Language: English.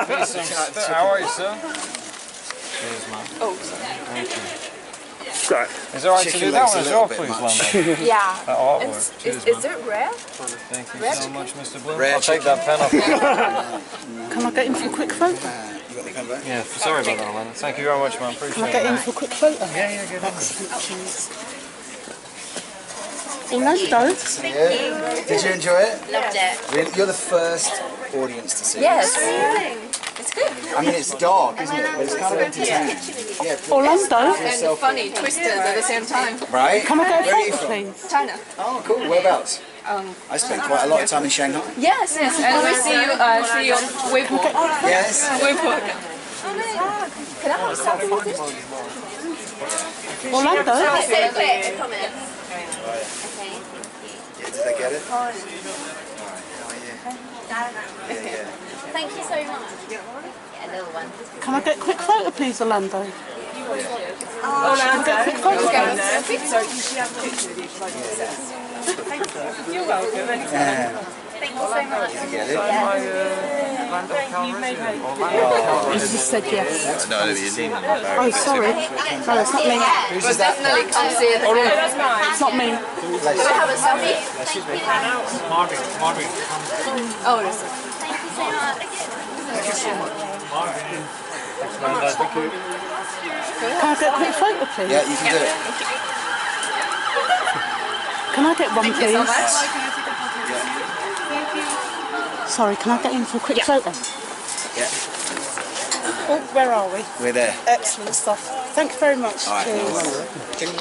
How are you, sir? Cheers, man. Oh, sorry. Thank you. Right. Is it alright to do that one as well, please, Lando? Yeah. That artwork. Is it rare? Thank you so much, Mr. Bloom. Rare I'll take that pen off. Can I get in for a quick photo? You got the pen back? Yeah, sorry about that, Lando. Thank you very much, man. Can I Appreciate get it. in for a quick photo? Yeah, good. Excellent, cheers. Orlando? Did you enjoy it? Loved it. Really? You're the first audience to see Yes. it. It's good. I mean, it's dark, isn't it? But it's kind of entertaining. Yeah, Orlando? And funny, twisted at the same time. right? Can I get a Where are you photo, from? please? China. Oh, cool. Whereabouts? I spent quite a lot of time in Shanghai. Yes, yes. And we see you on Weibo. Yes. Weibo. Can I have a selfie with you? Orlando? Say quick comment. Yeah, did I get it? Alright. Thank you so much. Yeah, a little one. Can I get a quick photo, please, Orlando? Orlando. Quick photo, please. Sorry, can she have a picture with you? Thank you. You're welcome. Thank you so much. Get it? He just said yes. No, you need Oh, sorry. No, it's not me. But definitely come see it. It's not me. Do we have a selfie? Marvin. Oh, it is. Thank you so much. Can I get a quick photo, please? Yeah, you can do it. Can I get one, Thank you so please? much. Sorry, can I get in for a quick photo? Yeah. Oh, where are we? We're there. Excellent stuff. Thank you very much. Alright. Cheers. Can you